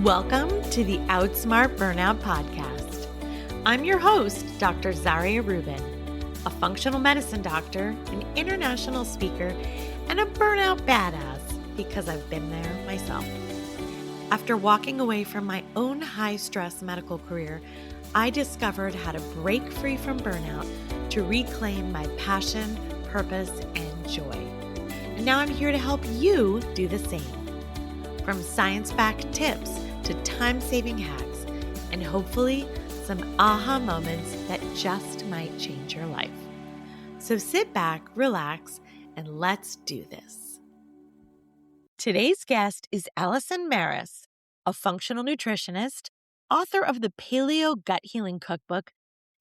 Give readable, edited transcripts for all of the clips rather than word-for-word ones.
Welcome to the Outsmart Burnout podcast. I'm your host, Dr. Zarya Rubin, a functional medicine doctor, an international speaker, and a burnout badass because I've been there myself. After walking away from my own high-stress medical career, I discovered how to break free from burnout to reclaim my passion, purpose, and joy. And now I'm here to help you do the same. From science-backed tips to time-saving hacks, and hopefully some aha moments that just might change your life. So sit back, relax, and let's do this. Today's guest is Alison Marras, a functional nutritionist, author of the Paleo Gut Healing Cookbook,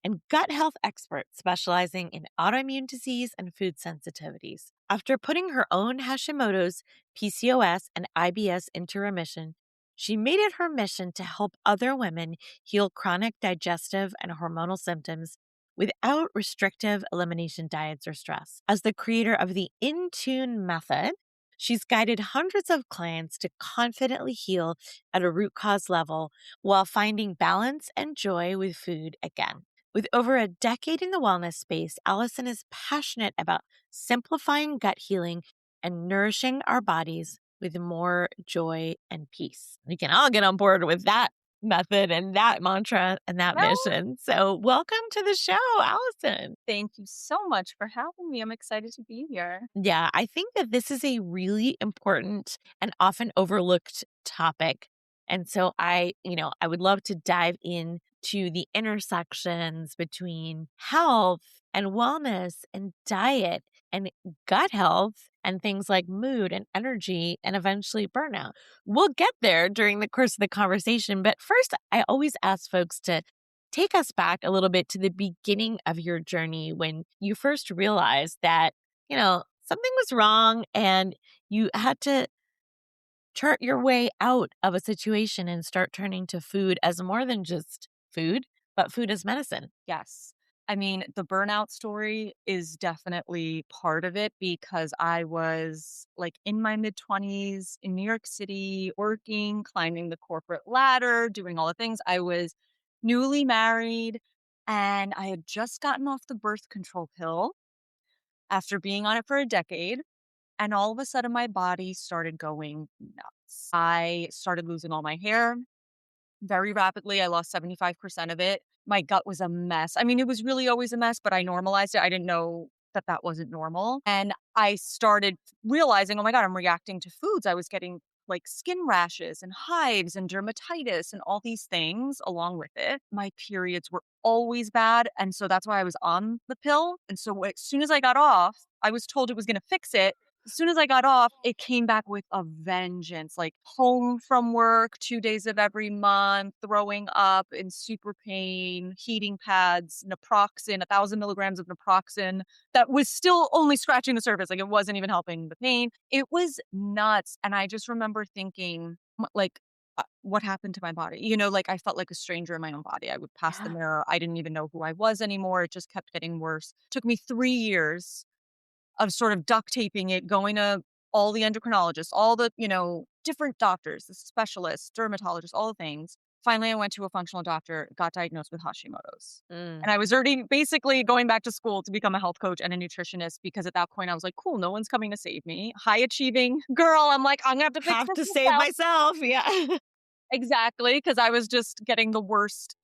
and gut health expert specializing in autoimmune disease and food sensitivities. After putting her own Hashimoto's, PCOS, and IBS into remission, she made it her mission to help other women heal chronic digestive and hormonal symptoms without restrictive elimination diets or stress. As the creator of the In Tune method, she's guided hundreds of clients to confidently heal at a root cause level while finding balance and joy with food again. With over a decade in the wellness space, Alison is passionate about simplifying gut healing and nourishing our bodies with more joy and peace. We can all get on board with that method and that mantra and that mission. So welcome to the show, Alison. Thank you so much for having me. I'm excited to be here. Yeah, I think that this is a really important and often overlooked topic. And so I would love to dive in to the intersections between health and wellness and diet and gut health and things like mood and energy and eventually burnout. We'll get there during the course of the conversation. But first, I always ask folks to take us back a little bit to the beginning of your journey when you first realized that, something was wrong and you had to chart your way out of a situation and start turning to food as more than just food, but food as medicine. Yes. I mean, the burnout story is definitely part of it because I was like in my mid 20s in New York City, working, climbing the corporate ladder, doing all the things. I was newly married and I had just gotten off the birth control pill after being on it for a decade. And all of a sudden, my body started going nuts. I started losing all my hair very rapidly. I lost 75% of it. My gut was a mess. I mean, it was really always a mess, but I normalized it. I didn't know that that wasn't normal. And I started realizing, oh my God, I'm reacting to foods. I was getting like skin rashes and hives and dermatitis and all these things along with it. My periods were always bad. And so that's why I was on the pill. And so as soon as I got off, I was told it was going to fix it. As soon as I got off, it came back with a vengeance, like home from work 2 days of every month, throwing up in super pain, heating pads, naproxen, 1,000 milligrams of naproxen that was still only scratching the surface. Like it wasn't even helping the pain. It was nuts. And I just remember thinking like, what happened to my body? Like I felt like a stranger in my own body. I would pass the mirror. I didn't even know who I was anymore. It just kept getting worse. It took me 3 years of sort of duct taping it, going to all the endocrinologists, all the, different doctors, the specialists, dermatologists, all the things. Finally, I went to a functional doctor, got diagnosed with Hashimoto's. And I was already basically going back to school to become a health coach and a nutritionist because at that point I was like, cool, no one's coming to save me. High achieving girl. I'm like, I'm going to Have to save myself. Yeah. Exactly. Because I was just getting the worst,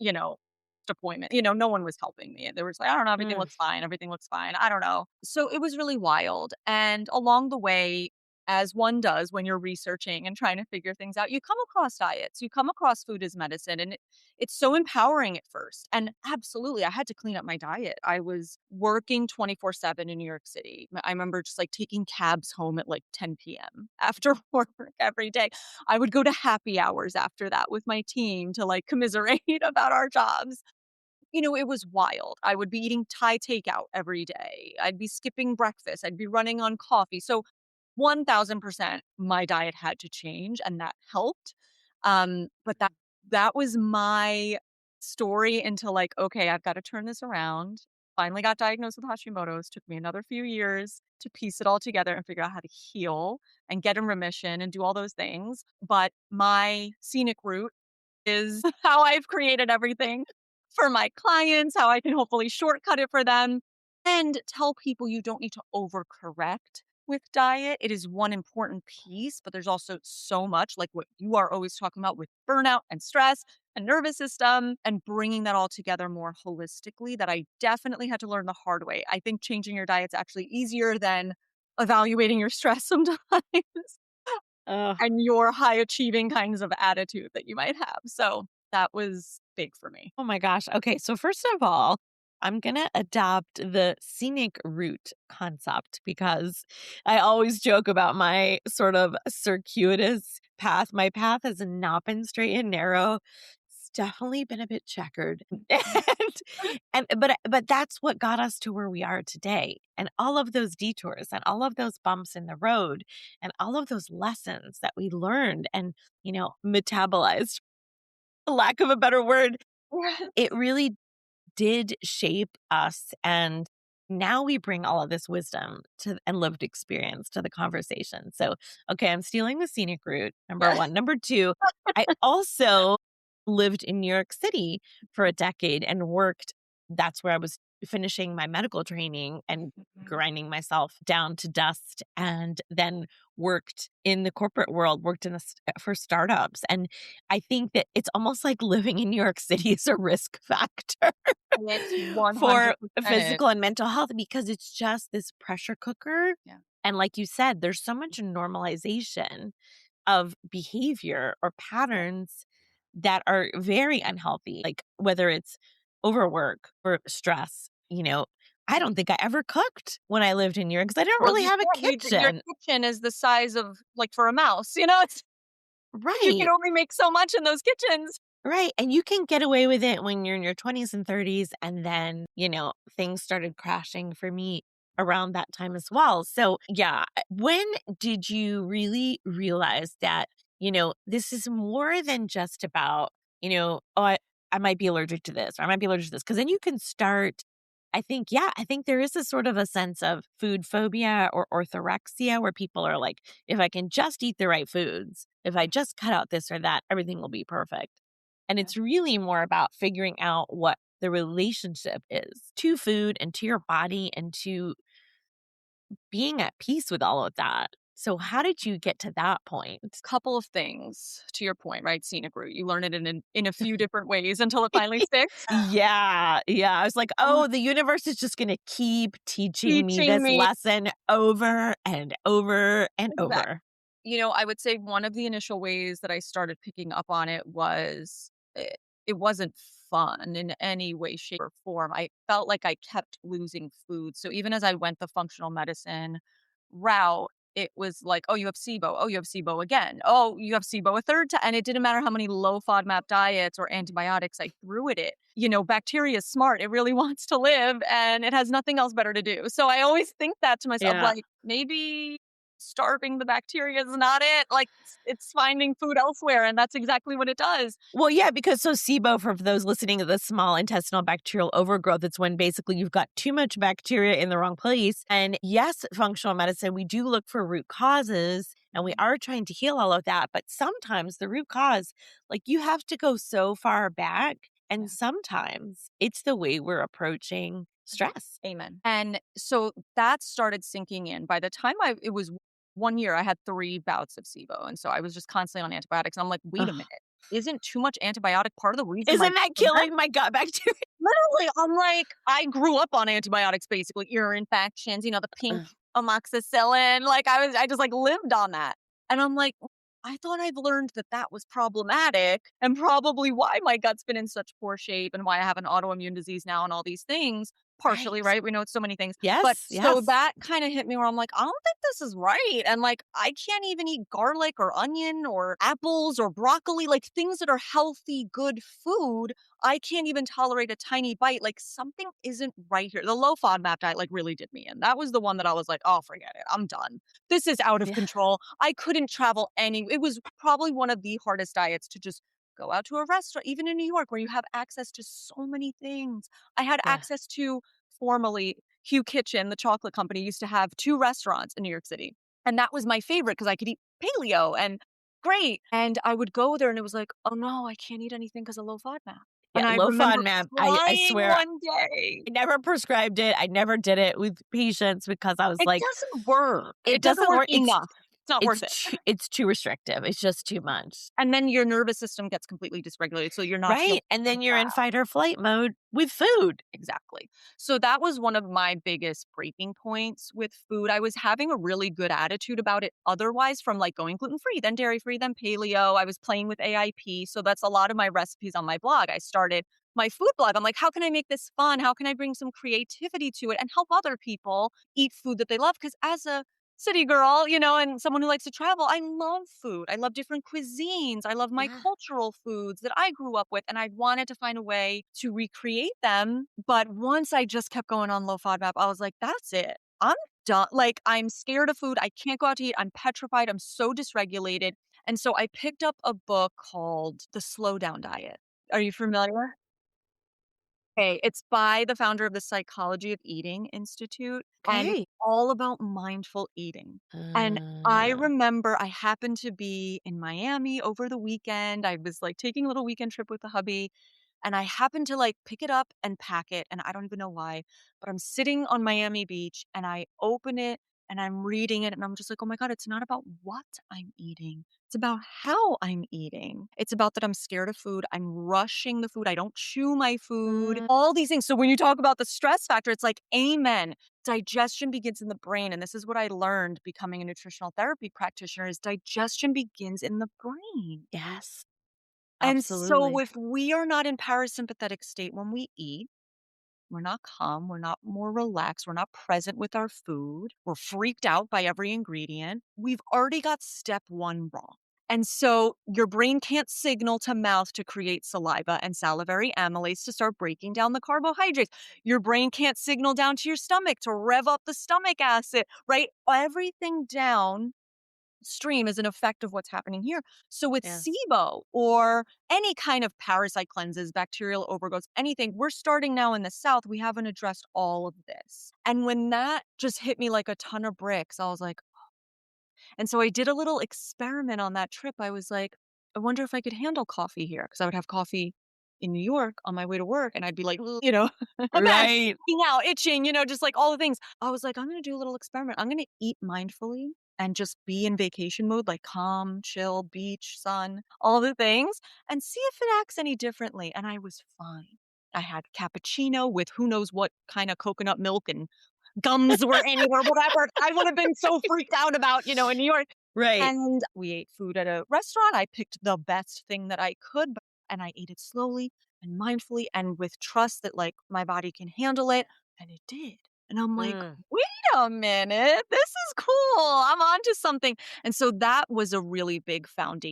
appointment. No one was helping me. They were just like, I don't know, everything looks fine. Everything looks fine. I don't know. So it was really wild. And along the way, as one does when you're researching and trying to figure things out, you come across diets, you come across food as medicine, and it's so empowering at first. And absolutely, I had to clean up my diet. I was working 24/7 in New York City. I remember just like taking cabs home at like 10 p.m. after work every day. I would go to happy hours after that with my team to like commiserate about our jobs. It was wild. I would be eating Thai takeout every day. I'd be skipping breakfast. I'd be running on coffee. So 1000% my diet had to change and that helped. But that was my story into like, okay, I've got to turn this around. Finally got diagnosed with Hashimoto's. Took me another few years to piece it all together and figure out how to heal and get in remission and do all those things. But my scenic route is how I've created everything for my clients, how I can hopefully shortcut it for them, and tell people you don't need to overcorrect with diet. It is one important piece, but there's also so much like what you are always talking about with burnout and stress and nervous system and bringing that all together more holistically that I definitely had to learn the hard way. I think changing your diet's actually easier than evaluating your stress sometimes Oh, and your high achieving kinds of attitude that you might have. So that was big for me. oh my gosh. Okay. So, first of all, I'm going to adopt the scenic route concept because I always joke about my sort of circuitous path. My path has not been straight and narrow. It's definitely been a bit checkered. But that's what got us to where we are today. And all of those detours and all of those bumps in the road and all of those lessons that we learned and, metabolized, lack of a better word, it really did shape us. And now we bring all of this wisdom to and lived experience to the conversation. So, okay, I'm stealing the scenic route, number one. Number two, I also lived in New York City for a decade and worked. That's where I was finishing my medical training and grinding myself down to dust, and then worked in the corporate world, worked for startups. And I think that it's almost like living in New York City is a risk factor It's for 100%. physical and mental health because it's just this pressure cooker. Yeah. And like you said, there's so much normalization of behavior or patterns that are very unhealthy, like whether it's overwork or stress. I don't think I ever cooked when I lived in New York because I didn't Well, really you have a can't. Your kitchen. kitchen is the size of like for a mouse, it's you can Right. only make so much in those kitchens. Right. And you can get away with it when you're in your 20s and 30s. And then, things started crashing for me around that time as well. So, yeah. When did you really realize that, this is more than just about, oh, I might be allergic to this or I might be allergic to this? Because then you can start. I think there is a sort of a sense of food phobia or orthorexia where people are like, if I can just eat the right foods, if I just cut out this or that, everything will be perfect. And Yeah. it's really more about figuring out what the relationship is to food and to your body and to being at peace with all of that. So, how did you get to that point? Couple of things to your point, right? Scenic route. You learn it in a few different ways until it finally sticks. Yeah. Yeah. I was like, Oh, oh, the universe is just going to keep teaching me teaching this me lesson over and over and exact. over. I would say one of the initial ways that I started picking up on it was it wasn't fun in any way, shape, or form. I felt like I kept losing food. So even as I went the functional medicine route, it was like, oh, you have SIBO. Oh, you have SIBO again. Oh, you have SIBO a third time. And it didn't matter how many low FODMAP diets or antibiotics I threw at it. Bacteria is smart. It really wants to live and it has nothing else better to do. So I always think that to myself, Yeah. like maybe starving the bacteria is not it. Like it's finding food elsewhere. And that's exactly what it does. Well, yeah, because so SIBO, for those listening to the small intestinal bacterial overgrowth, it's when basically you've got too much bacteria in the wrong place. And yes, functional medicine, we do look for root causes and we are trying to heal all of that. But sometimes the root cause, like you have to go so far back. Yeah. And sometimes it's the way we're approaching stress. Amen. And so that started sinking in. By the time it was 1 year, I had 3 bouts of SIBO. And so I was just constantly on antibiotics. And I'm like, wait a Ugh. minute. Isn't too much antibiotic part of the reason my Isn't that gut? killing my gut bacteria? Literally, I'm like, I grew up on antibiotics, basically ear infections, the pink Ugh. amoxicillin. Like I just like lived on that. And I'm like, I thought I've learned that that was problematic and probably why my gut's been in such poor shape and why I have an autoimmune disease now and all these things. Partially, Right. right? We know it's so many things. But Yes. so Yes. that kind of hit me where I'm like, I don't think this is right. And like, I can't even eat garlic or onion or apples or broccoli, like things that are healthy, good food. I can't even tolerate a tiny bite. Like something isn't right here. The low FODMAP diet like really did me in. That was the one that I was like, oh, forget it. I'm done. This is out of Yeah. control. I couldn't travel it was probably one of the hardest diets to just go out to a restaurant, even in New York, where you have access to so many things. I had Yeah. access to formerly Hugh Kitchen, the chocolate company, used to have 2 restaurants in New York City. And that was my favorite because I could eat paleo and great. And I would go there and it was like, "Oh, no, I can't eat anything because of low FODMAP." Yeah, And I low remember FODMAP, I crying swear one day. I never prescribed it. I never did it with patients because I was It like, doesn't work. it It doesn't doesn't work work. enough. It's not worth it. It's too restrictive. It's just too much. And then your nervous system gets completely dysregulated, so you're not healing Right? And from then you're that. in fight or flight mode with food. Exactly. So that was one of my biggest breaking points with food. I was having a really good attitude about it otherwise from like going gluten free, then dairy free, then paleo. I was playing with AIP. So that's a lot of my recipes on my blog. I started my food blog. I'm like, how can I make this fun? How can I bring some creativity to it and help other people eat food that they love? Because as a city girl, and someone who likes to travel, I love food. I love different cuisines. I love my Yeah. cultural foods that I grew up with. And I wanted to find a way to recreate them. But once I just kept going on low FODMAP, I was like, that's it. I'm done. Like, I'm scared of food. I can't go out to eat. I'm petrified. I'm so dysregulated. And so I picked up a book called The Slowdown Diet. Are you familiar? Okay, it's by the founder of the Psychology of Eating Institute, and it's Okay. all about mindful eating. And I Uh, remember I happened to be in Miami over the weekend. I was like taking a little weekend trip with the hubby, and I happened to like pick it up and pack it. And I don't even know why, but I'm sitting on Miami Beach and I open it and I'm reading it and I'm just like, oh my God, it's not about what I'm eating. It's about how I'm eating. It's about that I'm scared of food. I'm rushing the food. I don't chew my food, mm, all these things. So when you talk about the stress factor, it's like, amen. Digestion begins in the brain. And this is what I learned becoming a nutritional therapy practitioner is digestion begins in the brain. yes, And so absolutely. if we are not in parasympathetic state when we eat, we're not calm, we're not more relaxed, we're not present with our food, we're freaked out by every ingredient, we've already got step 1 wrong. And so your brain can't signal to mouth to create saliva and salivary amylase to start breaking down the carbohydrates. Your brain can't signal down to your stomach to rev up the stomach acid, right? Everything down stream is an effect of what's happening here. So with Yes. SIBO or any kind of parasite cleanses, bacterial overgrowths, anything, we're starting now in the South. We haven't addressed all of this. And when that just hit me like a ton of bricks, I was like, and so I did a little experiment on that trip. I was like, I wonder if I could handle coffee here because I would have coffee in New York on my way to work and I'd be like, a mess, Right. freaking out, itching, just like all the things. I was like, I'm going to do a little experiment. I'm going to eat mindfully and just be in vacation mode, like calm, chill, beach, sun, all the things, and see if it acts any differently. And I was fine. I had cappuccino with who knows what kind of coconut milk and gums were in it or whatever. I would have been so freaked out about, in New York. Right. And we ate food at a restaurant. I picked the best thing that I could, and I ate it slowly and mindfully and with trust that like my body can handle it. And it did. And I'm like, Mm. wait a minute, this is cool. I'm onto something. And so that was a really big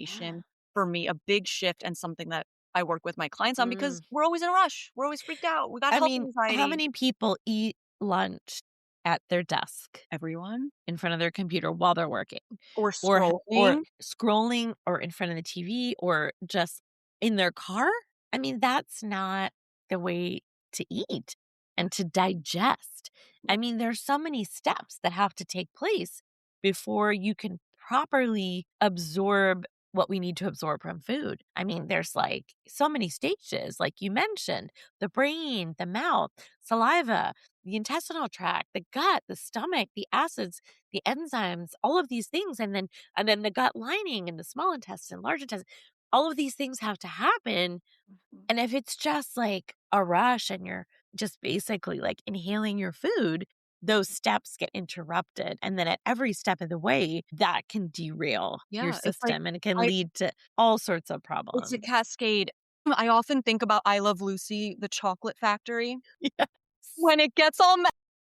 Yeah. foundation for me, a big shift and something that I work with my clients on because Mm. we're always in a rush. We're always freaked out. We got I health mean, how anxiety. many people eat lunch at their desk Everyone. in front of their computer while they're working? Or Or scrolling. scrolling or in front of the TV or just in their car? I mean, that's not the way to eat and to digest. I mean, there's so many steps that have to take place before you can properly absorb what we need to absorb from food. I mean, there's like so many stages, like you mentioned, the brain, the mouth, saliva, the intestinal tract, the gut, the stomach, the acids, the enzymes, all of these things. And then the gut lining and the small intestine, large intestine, all of these things have to happen. Mhm. And if it's just like a rush and you're just basically like inhaling your food, those steps get interrupted. And then at every step of the way, that can derail your Yeah, it's like system and it can I lead to all sorts of it's a problems. cascade. I often think about I Love Lucy, the chocolate factory. Yes. When it gets all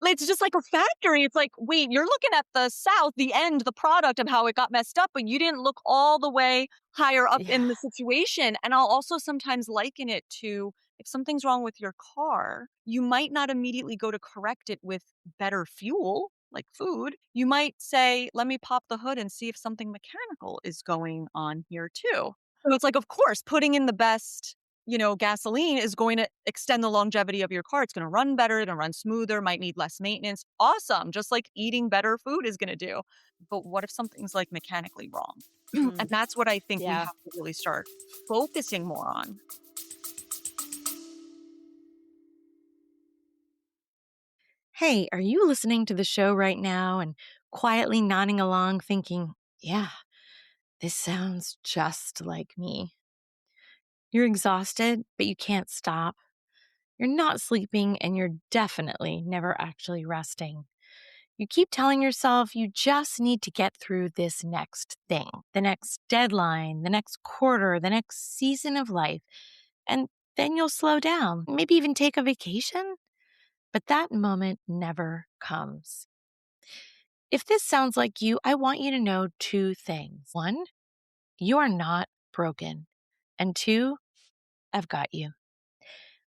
it's just like a factory. It's like, wait, you're looking at the South, the end, the product of how it got messed up, but you didn't look all the way higher up Yeah. in the situation. And I'll also sometimes liken it to if something's wrong with your car, you might not immediately go to correct it with better fuel, like food. You might say, let me pop the hood and see if something mechanical is going on here too. So it's like, of course, putting in the best, gasoline is going to extend the longevity of your car. It's going to run better, it'll run smoother, might need less maintenance. Awesome. Just like eating better food is going to do. But what if something's like mechanically wrong? And Mm, that's what I think we yeah. have to really start focusing more on. Hey, are you listening to the show right now and quietly nodding along, thinking, yeah, this sounds just like me? You're exhausted, but you can't stop. You're not sleeping, and you're definitely never actually resting. You keep telling yourself you just need to get through this next thing, the next deadline, the next quarter, the next season of life, and then you'll slow down, maybe even take a vacation. But that moment never comes. If this sounds like you, I want you to know two things. One, you are not broken. And two, I've got you.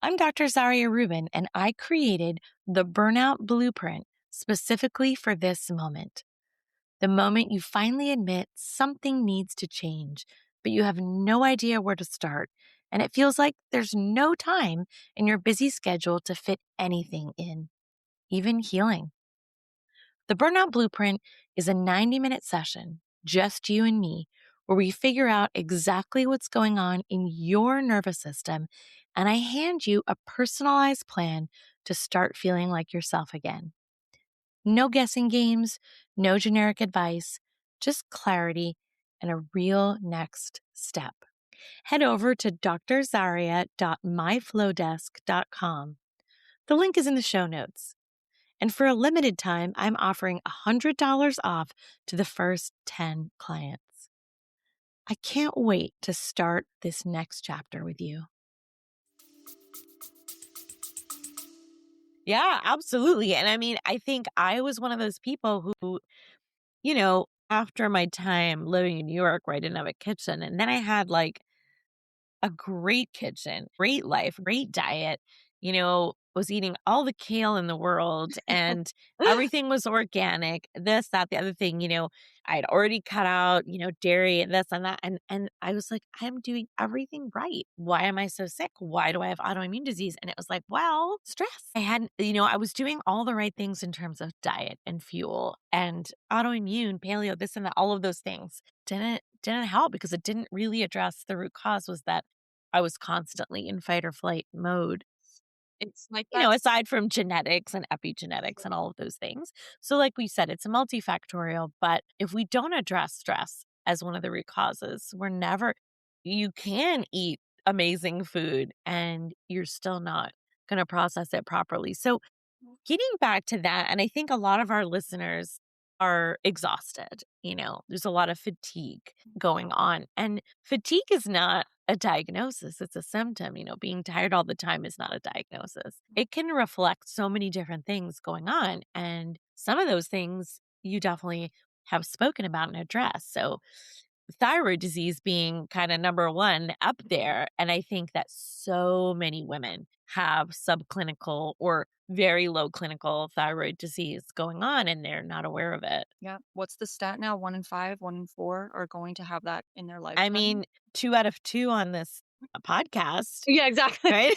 I'm Dr. Zarya Rubin, and I created the Burnout Blueprint specifically for this moment. The moment you finally admit something needs to change, but you have no idea where to start, and it feels like there's no time in your busy schedule to fit anything in, even healing. The Burnout Blueprint is a 90-minute session, just you and me, where we figure out exactly what's going on in your nervous system, and I hand you a personalized plan to start feeling like yourself again. No guessing games, no generic advice, just clarity and a real next step. Head over to drzarya.myflowdesk.com. The link is in the show notes. And for a limited time, I'm offering $100 off to the first 10 clients. I can't wait to start this next chapter with you. Yeah, absolutely. And I mean, I think I was one of those people who, after my time living in New York where I didn't have a kitchen, and then I had like a great kitchen, great life, great diet, was eating all the kale in the world and everything was organic, this, that, the other thing, I'd already cut out, dairy and this and that. And I was like, I'm doing everything right. Why am I so sick? Why do I have autoimmune disease? And it was like, well, stress. I hadn't, I was doing all the right things in terms of diet and fuel and autoimmune, paleo, this and that, all of those things didn't help because it didn't really address the root cause was that I was constantly in fight or flight mode, It's like that's aside from genetics and epigenetics and all of those things. So like we said, it's a multifactorial, but if we don't address stress as one of the root causes, you can eat amazing food and you're still not going to process it properly. So getting back to that, and I think a lot of our listeners are exhausted. There's a lot of fatigue going on. And fatigue is not a diagnosis, it's a symptom. Being tired all the time is not a diagnosis. It can reflect so many different things going on. And some of those things you definitely have spoken about and addressed. So thyroid disease being kind of number one up there. And I think that so many women have subclinical or very low clinical thyroid disease going on and they're not aware of it. yeah. What's the stat now? 1 in 5, 1 in 4 are going to have that in their I lifetime. mean, 2 out of 2 on this podcast, Yeah, exactly. right?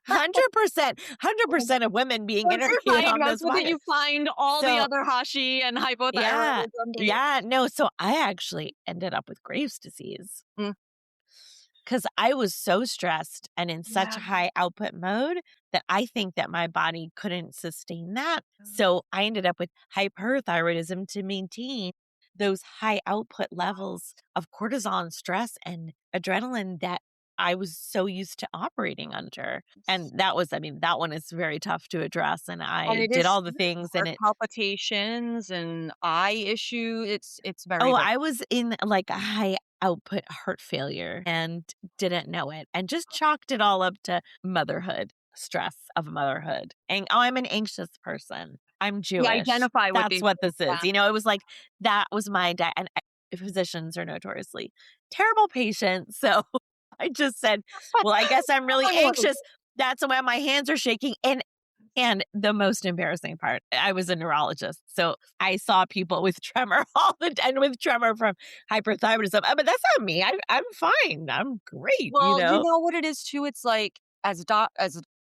100%, 100% of women being Once you're interviewed on this diagnosed with it, podcast. you find all the So, other Hashi and yeah, hypothyroidism. yeah, no. So I actually ended up with Graves' disease. Mm. Because I was so stressed and in such Yeah. high output mode that I think that my body couldn't sustain that. Mm. So I ended up with hyperthyroidism to maintain those high output levels of cortisol and stress and adrenaline that I was so used to operating under. And that one is very tough to address. And And I it did is all the things and heart it, palpitations and eye issue. It's very, oh, very I was in like a high output heart failure and didn't know it and just chalked it all up to motherhood, stress of motherhood. And I'm an anxious person. I'm you Jewish. identify with That's these what things, this is. yeah. It was like that was my diet. And physicians are notoriously terrible patients. So I just said, well, I guess I'm really anxious. That's why my hands are shaking. And And the most embarrassing part, I was a neurologist. So I saw people with tremor all the time, with tremor from hyperthyroidism. But that's not me. I'm fine. I'm great, you Well, you know? know what it is too? It's like as a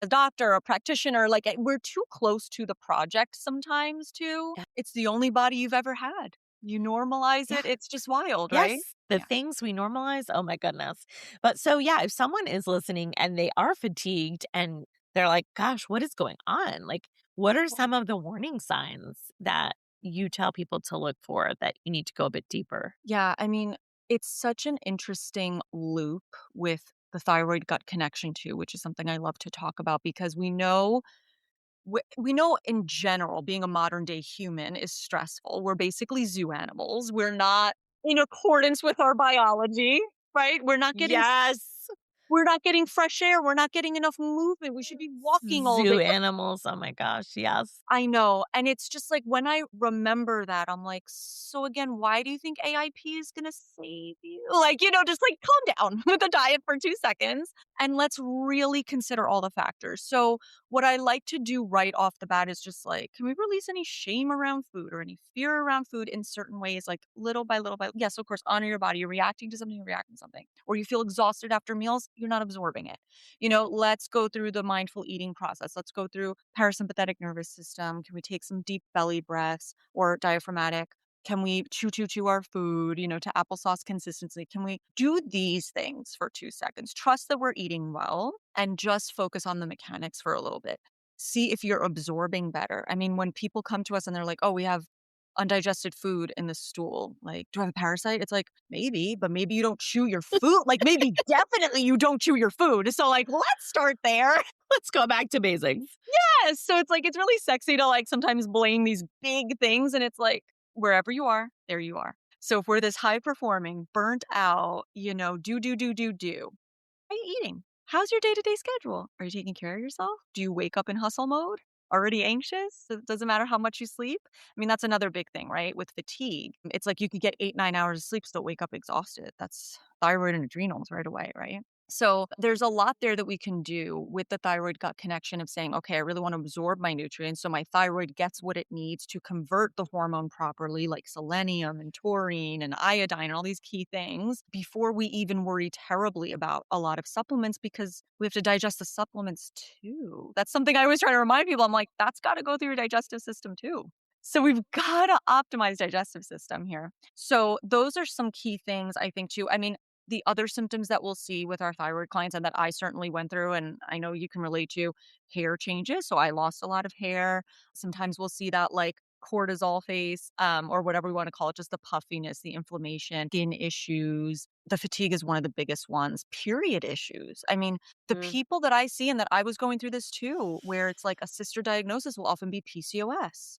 doctor, a practitioner, like we're too close to the project sometimes too. Yeah. It's the only body you've ever had. You normalize Yeah. it. It's just wild, right? Yes. The Yeah. things we normalize. Oh my goodness. But so, yeah, if someone is listening and they are fatigued and they're like, gosh, what is going on? Like, what are some of the warning signs that you tell people to look for that you need to go a bit deeper? Yeah, I mean, it's such an interesting loop with the thyroid gut connection too, which is something I love to talk about because we know in general being a modern day human is stressful. We're basically zoo animals. We're not in accordance with our biology, right? Yes. We're not getting fresh air. We're not getting enough movement. We should be walking all Zoo day. animals. Oh my gosh. Yes. I know, and it's just like when I remember that, I'm like, "So again, why do you think AIP is gonna save you?" Like, just like calm down with the diet for 2 seconds, and let's really consider all the factors. So, what I like to do right off the bat is just like, can we release any shame around food or any fear around food in certain ways, like little by little by yes, of course, honor your body. You're reacting to something, you're reacting to something. Or you feel exhausted after meals, you're not absorbing it. Let's go through the mindful eating process. Let's go through parasympathetic nervous system. Can we take some deep belly breaths or diaphragmatic? Can we chew our food, to applesauce consistency? Can we do these things for 2 seconds? Trust that we're eating well and just focus on the mechanics for a little bit. See if you're absorbing better. I mean, when people come to us and they're like, oh, we have undigested food in the stool. Like, do I have a parasite? It's like, maybe, but maybe you don't chew your food. Like, maybe definitely you don't chew your food. So, like, let's start there. Let's go back to basics. Yes. So it's like, it's really sexy to like sometimes blame these big things. And it's like, wherever you are, there you are. So if we're this high performing, burnt out, do. How are you eating? How's your day-to-day schedule? Are you taking care of yourself? Do you wake up in hustle mode? Already anxious? So it doesn't matter how much you sleep. I mean, that's another big thing, right? With fatigue. It's like you could get 8, 9 hours of sleep, still wake up exhausted. That's thyroid and adrenals right away, right? So there's a lot there that we can do with the thyroid gut connection of saying, okay, I really want to absorb my nutrients. So my thyroid gets what it needs to convert the hormone properly, like selenium and taurine and iodine and all these key things before we even worry terribly about a lot of supplements because we have to digest the supplements too. That's something I always try to remind people. I'm like, that's got to go through your digestive system too. So we've got to optimize digestive system here. So those are some key things I think too. I mean, the other symptoms that we'll see with our thyroid clients and that I certainly went through, and I know you can relate to hair changes. So I lost a lot of hair. Sometimes we'll see that like cortisol face, or whatever we want to call it, just the puffiness, the inflammation, skin issues. The fatigue is one of the biggest ones. Period issues. I mean, the Mm. people that I see, and that I was going through this too, where it's like a sister diagnosis will often be PCOS.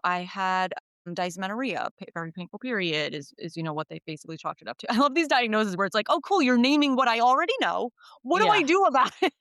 I had dysmenorrhea, very painful period is what they basically chalked it up to. I love these diagnoses where it's like, oh, cool, you're naming what I already know. What do I Yeah. do about it?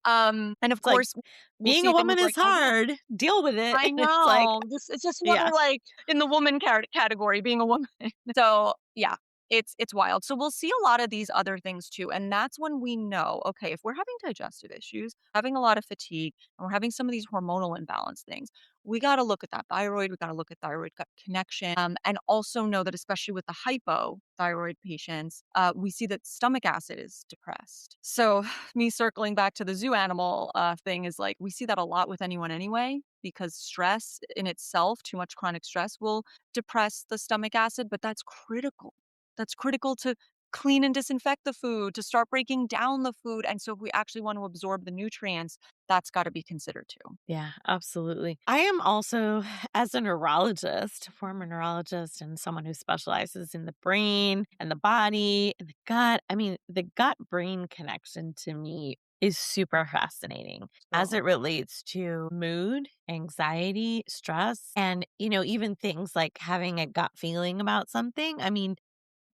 And of It's like course, we'll being a see things woman like is hard. Deal with it. I It's like, know. This it's just yeah. another like in the woman category, being a woman. So yeah, it's wild. So we'll see a lot of these other things too. And that's when we know, okay, if we're having digestive issues, having a lot of fatigue, and we're having some of these hormonal imbalance things, we got to look at that thyroid. We got to look at thyroid gut connection. And also know that especially with the hypothyroid patients, we see that stomach acid is depressed. So me circling back to the zoo animal thing is like we see that a lot with anyone anyway, because stress in itself, too much chronic stress will depress the stomach acid, but that's critical. That's critical to clean and disinfect the food, to start breaking down the food. And so if we actually want to absorb the nutrients, that's got to be considered too. Yeah, absolutely. I am also, as a neurologist, former neurologist, and someone who specializes in the brain and the body and the gut. I mean, the gut brain connection to me is super fascinating as So it relates to mood, anxiety, stress, and, even things like having a gut feeling about something. I mean,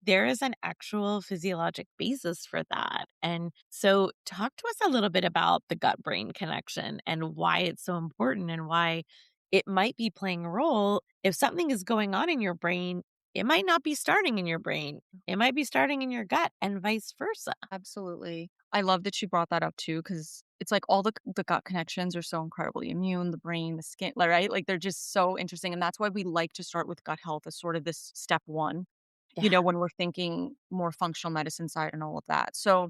there is an actual physiologic basis for that. And so, talk to us a little bit about the gut brain connection and why it's so important and why it might be playing a role. If something is going on in your brain, it might not be starting in your brain. It might be starting in your gut and vice versa. Absolutely. I love that you brought that up too, because it's like all the gut connections are so incredibly immune, the brain, the skin, right? Like they're just so interesting. And that's why we like to start with gut health as sort of this step one, Yeah. when we're thinking more functional medicine side and all of that. So,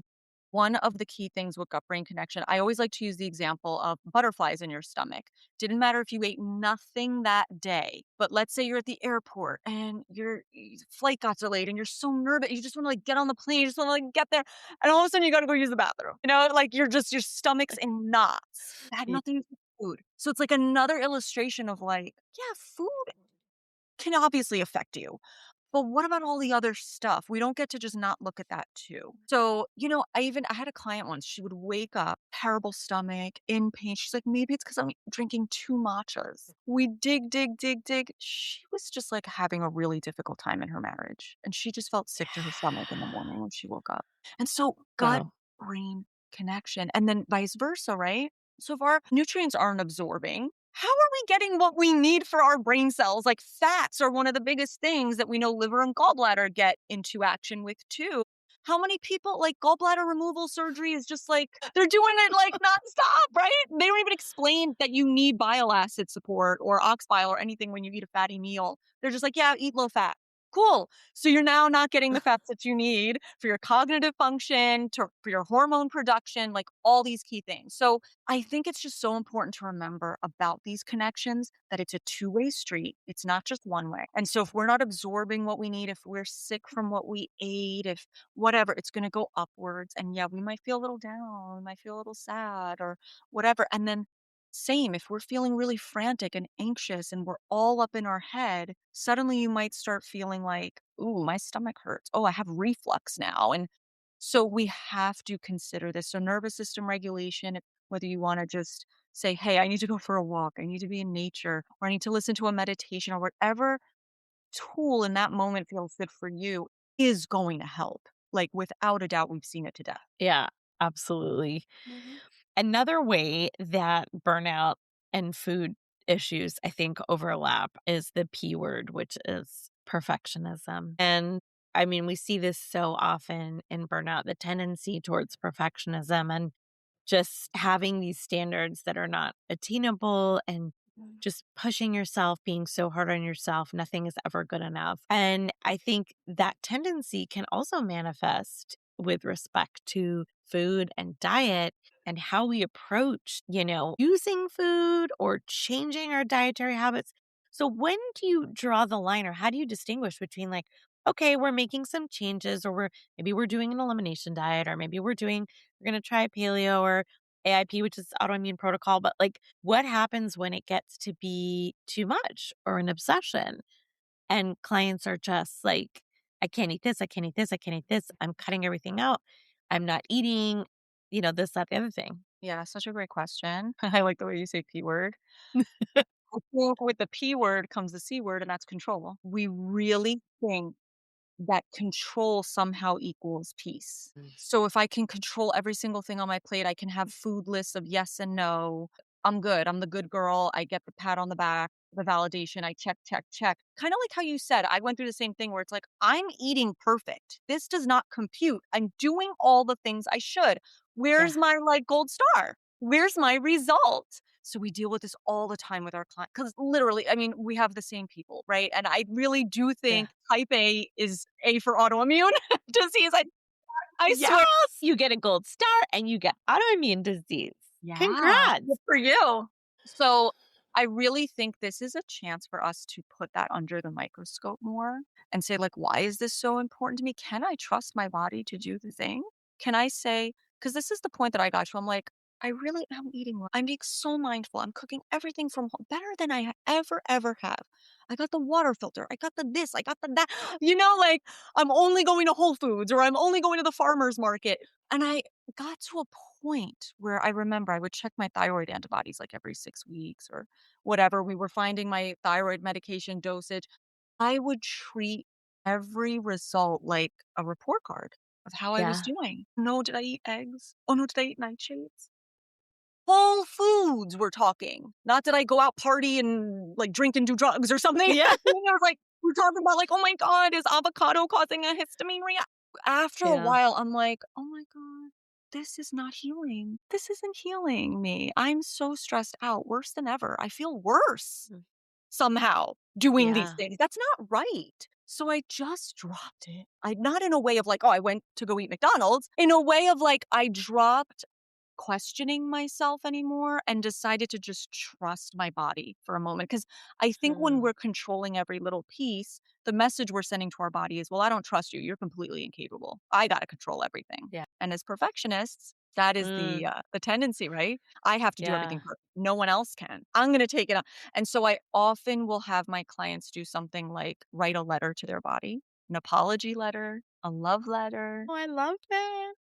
one of the key things with gut brain connection, I always like to use the example of butterflies in your stomach. Didn't matter if you ate nothing that day, but let's say you're at the airport and your flight got delayed and you're so nervous, you just want to like get on the plane, you just want to like get there, and all of a sudden you got to go use the bathroom. Like you're just your stomach's in knots. It had Y- nothing to do with food. So it's like another illustration of like, yeah, food can obviously affect you. But what about all the other stuff? We don't get to just not look at that too. So, I had a client once, she would wake up, terrible stomach, in pain. She's like, maybe it's because I'm drinking two matchas. We dig, dig, dig, dig. She was just like having a really difficult time in her marriage. And she just felt sick to her stomach in the morning when she woke up. And so gut Wow. brain connection and then vice versa, right? So if our nutrients aren't absorbing, how are we getting what we need for our brain cells? Like fats are one of the biggest things that we know liver and gallbladder get into action with too. How many people like gallbladder removal surgery is just like they're doing it like nonstop, right? They don't even explain that you need bile acid support or ox bile or anything when you eat a fatty meal. They're just like, yeah, eat low fat. Cool. So you're now not getting the fats that you need for your cognitive function, for your hormone production, like all these key things. So I think it's just so important to remember about these connections that it's a two-way street. It's not just one way. And so if we're not absorbing what we need, if we're sick from what we ate, if whatever, it's going to go upwards. And yeah, we might feel a little down, we might feel a little sad or whatever. And then same, if we're feeling really frantic and anxious and we're all up in our head, suddenly you might start feeling like, ooh, my stomach hurts. Oh, I have reflux now. And so we have to consider this. So nervous system regulation, whether you want to just say, hey, I need to go for a walk, I need to be in nature, or I need to listen to a meditation, or whatever tool in that moment feels good for you is going to help. Like without a doubt, we've seen it to death. Yeah, absolutely. Another way that burnout and food issues, I think, overlap is the P word, which is perfectionism. And I mean, we see this so often in burnout, the tendency towards perfectionism and just having these standards that are not attainable and just pushing yourself, being so hard on yourself. Nothing is ever good enough. And I think that tendency can also manifest with respect to food and diet and how we approach, using food or changing our dietary habits. So when do you draw the line or how do you distinguish between like, okay, we're making some changes or maybe we're doing an elimination diet or maybe we're going to try paleo or AIP, which is autoimmune protocol, but like what happens when it gets to be too much or an obsession and clients are just like, I can't eat this, I can't eat this, I can't eat this. I'm cutting everything out. I'm not eating, this, that, the other thing. Yeah, such a great question. I like the way you say P word. I think with the P word comes the C word, and that's control. We really think that control somehow equals peace. So if I can control every single thing on my plate, I can have food lists of yes and no. I'm good. I'm the good girl. I get the pat on the back, the validation. I check, check, check. Kind of like how you said, I went through the same thing where it's like, I'm eating perfect. This does not compute. I'm doing all the things I should. Yeah. Where's my like gold star? Where's my result? So we deal with this all the time with our clients because literally, I mean, we have the same people, right? And I really do Yeah. think type A is A for autoimmune disease. I Yes. swear. You get a gold star and you get autoimmune disease. Yeah, Congrats. good for you. So I really think this is a chance for us to put that under the microscope more and say, like, why is this so important to me? Can I trust my body to do the thing? Can I say, because this is the point that I got to, I'm like, I really am eating well. I'm being so mindful. I'm cooking everything from home better than I ever have. I got the water filter. I got the this. I got the that. Like I'm only going to Whole Foods or I'm only going to the farmer's market. And I got to a point where I remember I would check my thyroid antibodies like every 6 weeks or whatever. We were finding my thyroid medication dosage. I would treat every result like a report card of how I was Yeah. doing. No, did I eat eggs? Oh no, did I eat nightshades? Whole Foods we're talking. Not did I go out party and like drink and do drugs or something. Yeah. I was like We're talking about like, "Oh my god, is avocado causing a histamine reaction?" After a Yeah. while, I'm like, "Oh my god, this is not healing. This isn't healing me. I'm so stressed out, worse than ever. I feel worse Mm. somehow doing these Yeah. things. That's not right." So I just dropped it. I not in a way of like, "Oh, I went to go eat McDonald's," in a way of like, I dropped questioning myself anymore and decided to just trust my body for a moment. Because I think when Hmm. we're controlling every little piece, the message we're sending to our body is, well, I don't trust you. You're completely incapable. I got to control everything. Yeah. And as perfectionists, that is Mm. the tendency, right? I have to do Yeah. everything perfect. No one else can. I'm going to take it on. And so I often will have my clients do something like write a letter to their body, an apology letter, a love letter, Oh, I love that.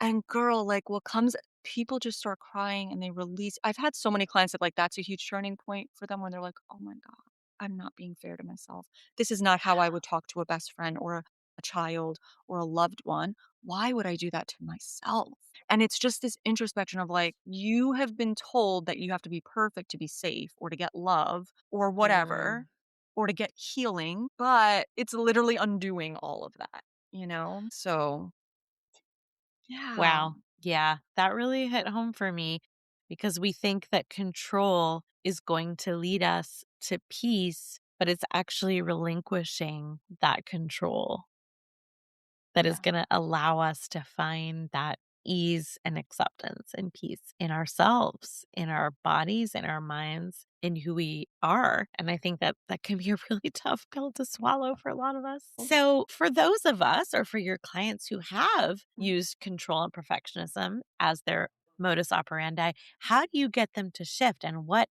and girl, like, what comes people just start crying and they release. I've had so many clients that, like, that's a huge turning point for them when they're like, "Oh my god, I'm not being fair to myself. This is not how I would talk to a best friend or a child or a loved one. Why would I do that to myself?" And it's just this introspection of, like, you have been told that you have to be perfect to be safe or to get love or whatever, Mm. or to get healing, but it's literally undoing all of that, So, yeah. Wow. Yeah, that really hit home for me because we think that control is going to lead us to peace, but it's actually relinquishing that control that is Yeah. going to allow us to find that ease and acceptance and peace in ourselves, in our bodies, in our minds, in who we are. And I think that that can be a really tough pill to swallow for a lot of us. So, for those of us or for your clients who have used control and perfectionism as their modus operandi, how do you get them to shift and what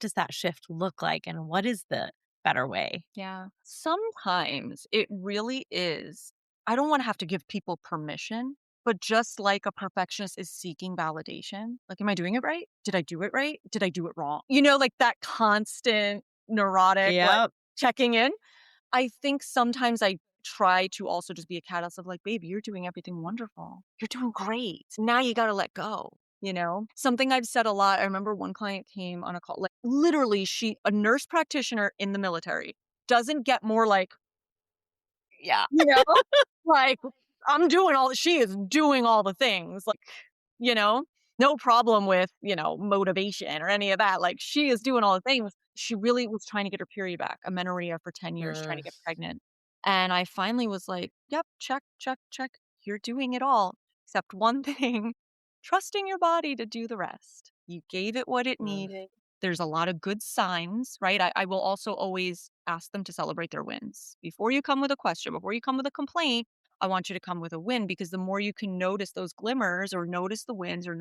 does that shift look like and what is the better way? Yeah. Sometimes it really is. I don't want to have to give people permission, but just like a perfectionist is seeking validation, like, am I doing it right? Did I do it right? Did I do it wrong? Like that constant neurotic, like Yep. checking in. I think sometimes I try to also just be a catalyst of like, baby, you're doing everything wonderful. You're doing great. Now you got to let go. Something I've said a lot. I remember one client came on a call, like literally a nurse practitioner in the military doesn't get more like, Yeah. you know, like she is doing all the things. Like, you know, no problem with, motivation or any of that. Like she is doing all the things. She really was trying to get her period back, amenorrhea for 10 years, trying to Mm. get pregnant. And I finally was like, yep, check, check, check. You're doing it all. Except one thing, trusting your body to do the rest. You gave it what it Mm. needed. There's a lot of good signs, right? I will also always ask them to celebrate their wins. Before you come with a question, before you come with a complaint, I want you to come with a win, because the more you can notice those glimmers or notice the wins or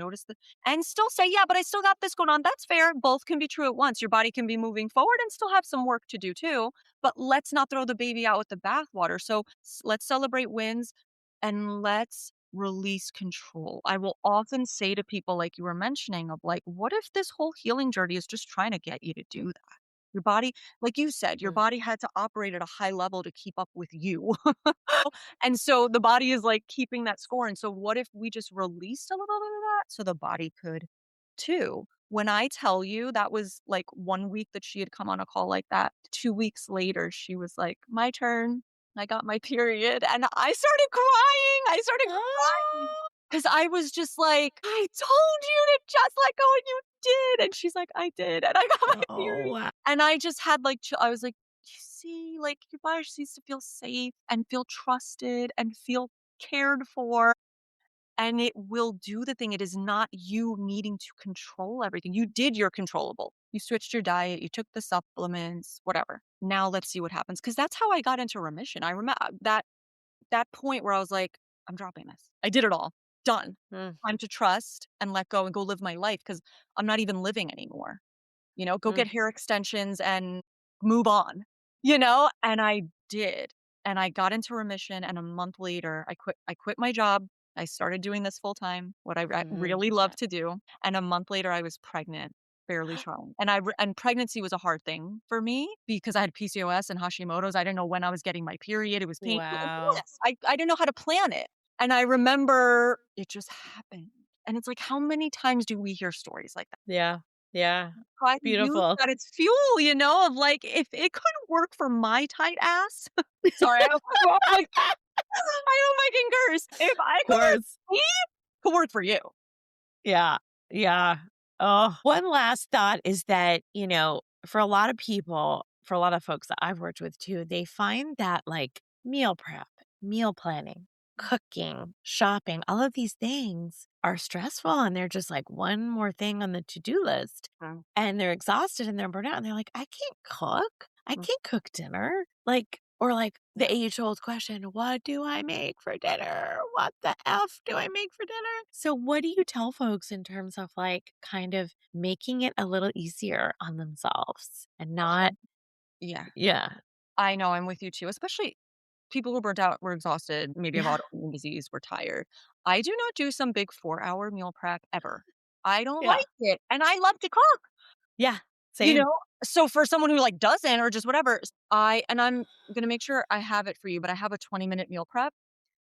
and still say, yeah, but I still got this going on. That's fair. Both can be true at once. Your body can be moving forward and still have some work to do too. But let's not throw the baby out with the bathwater. So let's celebrate wins and let's release control. I will often say to people, like you were mentioning, of like, what if this whole healing journey is just trying to get you to do that? Your body, like you said, your Mm. body had to operate at a high level to keep up with you. And so the body is like keeping that score. And so what if we just released a little bit of that so the body could too? When I tell you that was like 1 week that she had come on a call like that, 2 weeks later, she was like, my turn. I got my period. And I started crying. I started crying Oh, because I was just like, I told you to just let go and you did. And she's like, I did. And I got my oh, period. wow. And I just had like, I was like, you see, like your body just needs to feel safe and feel trusted and feel cared for. And it will do the thing. It is not you needing to control everything. You did your controllable. You switched your diet, you took the supplements, whatever. Now let's see what happens. Cause that's how I got into remission. I remember that point where I was like, I'm dropping this. I did it all. Done. Mm. Time to trust and let go and go live my life because I'm not even living anymore. Go Mm. get hair extensions and move on, and I did. And I got into remission, and a month later, I quit my job. I started doing this full time, what I Mhm. really love Yeah. to do. And a month later, I was pregnant, barely trying. And pregnancy was a hard thing for me because I had PCOS and Hashimoto's. I didn't know when I was getting my period. It was painful. It was a Wow. mess. I didn't know how to plan it. And I remember it just happened. And it's like, how many times do we hear stories like that? Yeah. Yeah. Try to use Beautiful. that it's fuel, of like, if it couldn't work for my tight ass sorry, I don't well, like, I hope I can curse. If I Of could work course. for me, it could work for you. Yeah. Yeah. Oh, one last thought is that, for a lot of people, for a lot of folks that I've worked with too, they find that like meal prep, meal planning, cooking, shopping, all of these things are stressful and they're just like one more thing on the to-do list Mm, and they're exhausted and they're burnt out and they're like, I can't cook. I mm, can't cook dinner. Like, or like the yeah. age old question, what do I make for dinner? What the F do I make for dinner? So, what do you tell folks in terms of like kind of making it a little easier on themselves and not, Yeah. yeah, I know, I'm with you too, especially people who are burnt out, we're exhausted, maybe have yeah, autoimmune disease, we're tired. I do not do some big 4-hour meal prep ever. I don't yeah, like it, and I love to cook, yeah, you same. know? So for someone who, like, doesn't or just whatever, I'm gonna make sure I have it for you, but I have a 20-minute meal prep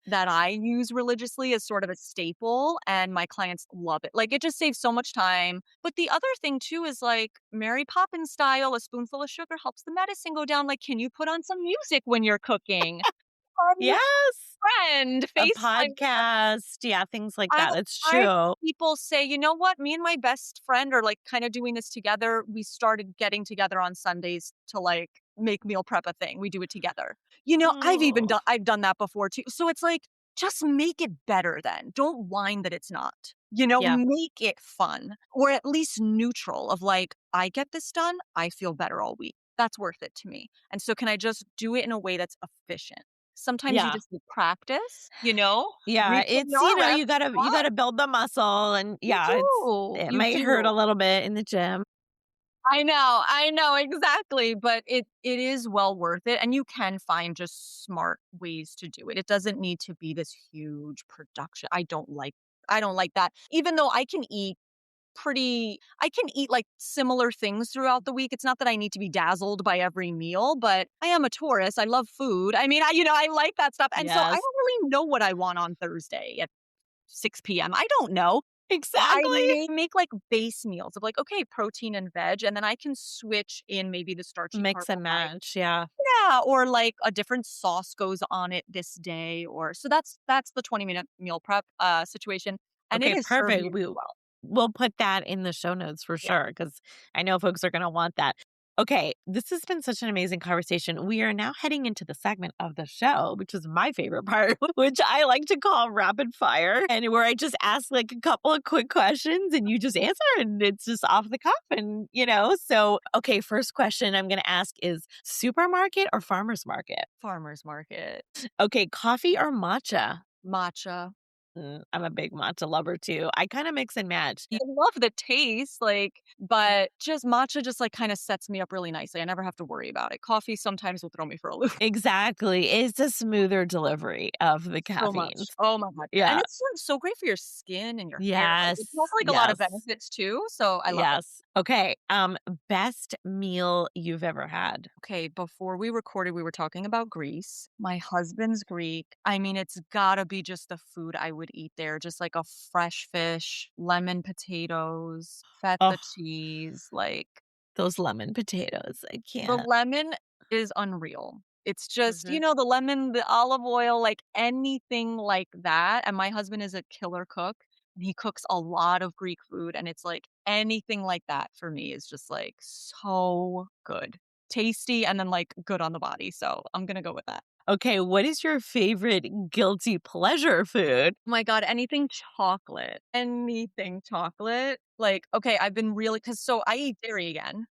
that I use religiously as sort of a staple, and my clients love it. Like, it just saves so much time. But the other thing too is, like, Mary Poppins style, a spoonful of sugar helps the medicine go down. Like, can you put on some music when you're cooking? Your Yes. friend, A FaceTime. podcast. Yeah, things like I that. It's I've true. people say, "You know what? Me and my best friend are, like, kinda doing this together. We started getting together on Sundays to, like, make meal prep a thing. We do it together." Oh, I've done that before too. So it's like, just make it better then. Don't whine that it's not. yeah, Make it fun or at least neutral of like, "I get this done, I feel better all week." That's worth it to me. And so can I just do it in a way that's efficient? Sometimes you yeah. just need practice, Yeah, reach for it's the arm rest, you gotta build the muscle and you yeah, do, it you might hurt a do. little bit in the gym. I know, exactly, but it is well worth it, and you can find just smart ways to do it. It doesn't need to be this huge production. I don't like that. Even though I can eat, like, similar things throughout the week. It's not that I need to be dazzled by every meal, but I am a tourist. I love food. I mean, I like that stuff, and so I Yes, don't really know what I want on Thursday at 6 PM. I don't know. So I exactly. may make, like, base meals of, like, okay, protein and veg, and then I can switch in maybe the starchy Mix and carbohydrate. match, yeah. Yeah, or, like, a different sauce goes on it this day, or so that's the 20-minute meal prep, situation, and it Okay, has served perfect. me really well. We'll put that in the show notes for Yeah. sure because I know folks are gonna want that. Okay, this has been such an amazing conversation. We are now heading into the segment of the show, which is my favorite part, which I like to call rapid fire, and where I just ask like a couple of quick questions and you just answer, and it's just off the cuff. And, so, okay, first question I'm gonna ask is supermarket or farmer's market? Farmer's market, Okay, coffee or matcha? matcha. I'm a big matcha lover too. I kind of mix and match. I love the taste, like, but just matcha just, like, kinda sets me up really nicely. I never have to worry about it. Coffee sometimes will throw me for a loop. Exactly. It's a smoother delivery of the So much. caffeines. Oh my god, yeah, and Yeah. it's, like, so great for your skin and your hair, like, it has, Yes. like, a lot of Yes. benefits too, so I love it. Yes. Okay. Best meal you've ever had. Okay, before we recorded, we were talking about Greece. My husband's Greek. I mean, it's gotta be just the food I would eat there, just like a fresh fish, lemon potatoes, feta Oh, cheese, like those lemon potatoes. I the can't. lemon is unreal. It's just, Mhm. the lemon, the olive oil, like anything like that. And my husband is a killer cook and he cooks a lot of Greek food. And it's like anything like that for me is just like so good, tasty, and then like good on the body. So I'm going to go with that. Okay. What is your favorite guilty pleasure food? Oh my God, anything chocolate. Like, okay, I've been really, so I eat dairy again.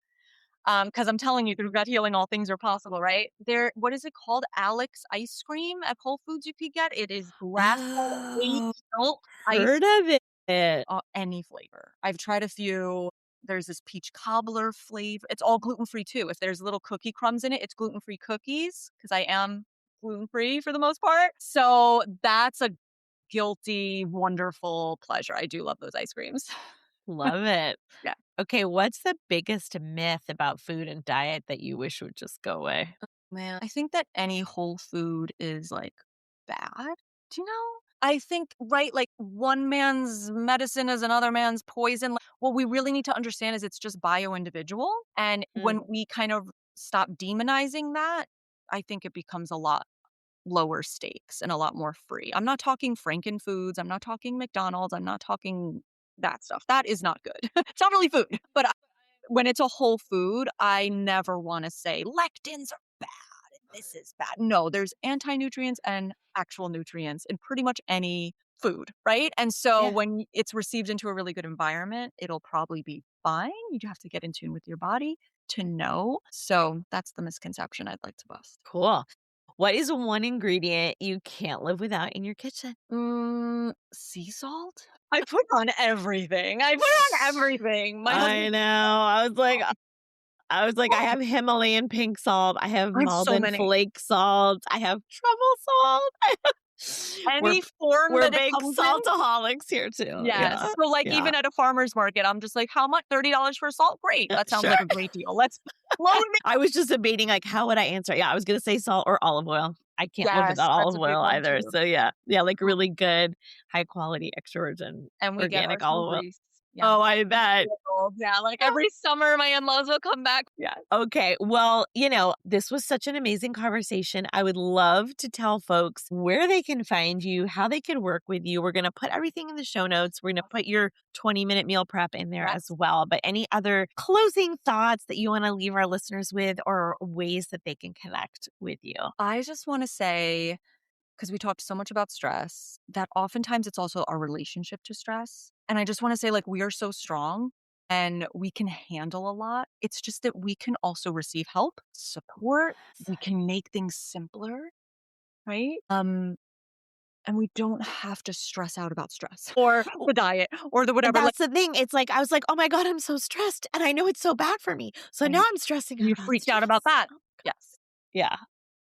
Because I'm telling you, through gut healing, all things are possible, right? What is it called? Alex ice cream at Whole Foods you could get. It is grass-fed, whey Oh, milk ice heard of it. any flavor. I've tried a few. There's this peach cobbler flavor. It's all gluten-free too. If there's little cookie crumbs in it, it's gluten-free cookies because I am gluten-free for the most part. So that's a guilty, wonderful pleasure. I do love those ice creams. Love it. Yeah. Okay. What's the biggest myth about food and diet that you wish would just go away? Man, I think that any whole food is, like, bad, do you know? I think, right, like one man's medicine is another man's poison. Like, what we really need to understand is it's just bio-individual. And when Mm. we kind of stop demonizing that, I think it becomes a lot lower stakes and a lot more free. I'm not talking Frankenfoods. I'm not talking McDonald's. I'm not talking that stuff. That is not good. It's not really food. But when it's a whole food, I never want to say lectins are bad and this is bad. No, there's anti-nutrients and actual nutrients in pretty much any food, right? And so Yeah. when it's received into a really good environment, it'll probably be fine. You have to get in tune with your body to know. So that's the misconception I'd like to bust. Cool. What is one ingredient you can't live without in your kitchen? Sea salt? I put on everything. I put on everything. My I husband know. I was like, I have Himalayan pink salt. I have I have so Malden many. flake salt. I have truffle salt. we're Any form we're that it big comes in. saltaholics here too. Yes. Yeah. So, like, Yeah. even at a farmer's market, I'm just like, "How much? $30 for salt? Great. That sounds Sure. like a great deal. Let's load me." I was just debating like how would I answer? Yeah, I was gonna say salt or olive oil. I can't live Yes, without that's olive a big oil one either. too. So yeah. Yeah, like really good, high quality, extra virgin, And we get organic arsenal olive oil. grease. Yeah. Oh, I bet. Yeah, like, every summer, my in-laws will come back. Yeah. Okay. Well, this was such an amazing conversation. I would love to tell folks where they can find you, how they can work with you. We're going to put everything in the show notes. We're going to put your 20-minute meal prep in there as Yes. well. But any other closing thoughts that you want to leave our listeners with or ways that they can connect with you? I just wanna say, because we talked so much about stress, that oftentimes it's also our relationship to stress. And I just want to say, like, we are so strong and we can handle a lot. It's just that we can also receive help, support. We can make things simpler, right? And we don't have to stress out about stress or the diet or the And whatever. Like, that's the thing. It's like, I was like, oh my God, I'm so stressed. And I know it's so bad for me. So I now know. I'm stressing And out you about freaked out about stress. that. Oh, Yes. yeah.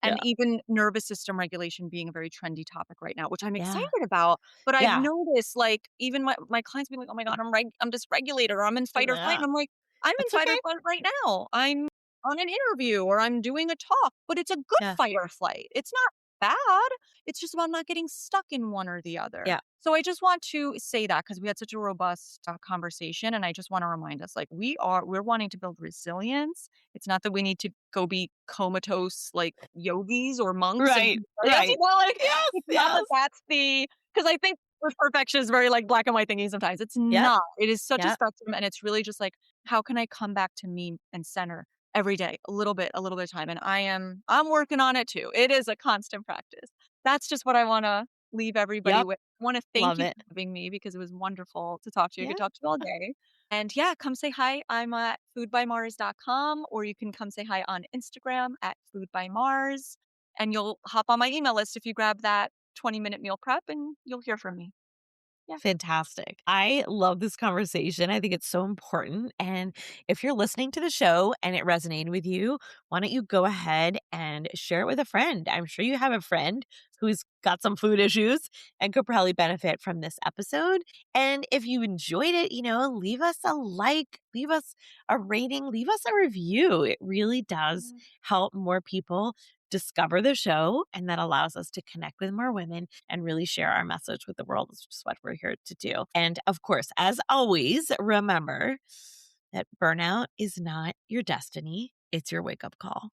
And Yeah. even nervous system regulation being a very trendy topic right now, which I'm Yeah. excited about. But I've Yeah. noticed, like, even my clients being like, "Oh my god, I'm dysregulated or I'm in fight or flight." Yeah. And I'm like, "I'm in That's fight or okay. flight right now. I'm on an interview or I'm doing a talk, but it's a good Yeah. fight or flight. It's not bad. It's just about not getting stuck in one or the other." Yeah. So I just want to say that because we had such a robust conversation, and I just want to remind us, like, we're wanting to build resilience. It's not that we need to go be comatose like yogis or monks and Right. yes, Right. like, Yes. it's not that Yes. that's because I think with perfection is very like black and white thinking sometimes. It's Yep. not. It is such a Yep. spectrum, and it's really just like, how can I come back to me and center every day, a little bit of time, and I'm working on it too. It is a constant practice. That's just what I want to leave everybody Yep. with. I want to thank Love you it. for having me because it was wonderful to talk to you. I Yeah. could talk to you all day. And yeah, come say hi. I'm at foodbymars.com, or you can come say hi on Instagram at foodbymars. And you'll hop on my email list if you grab that 20-minute meal prep and you'll hear from me. Yeah. Fantastic. I love this conversation. I think it's so important. And if you're listening to the show and it resonated with you, why don't you go ahead and share it with a friend? I'm sure you have a friend who's got some food issues and could probably benefit from this episode. And if you enjoyed it, leave us a like, leave us a rating, leave us a review. It really does help more people discover the show, and that allows us to connect with more women and really share our message with the world, which is what we're here to do. And of course, as always, remember that burnout is not your destiny, it's your wake up call.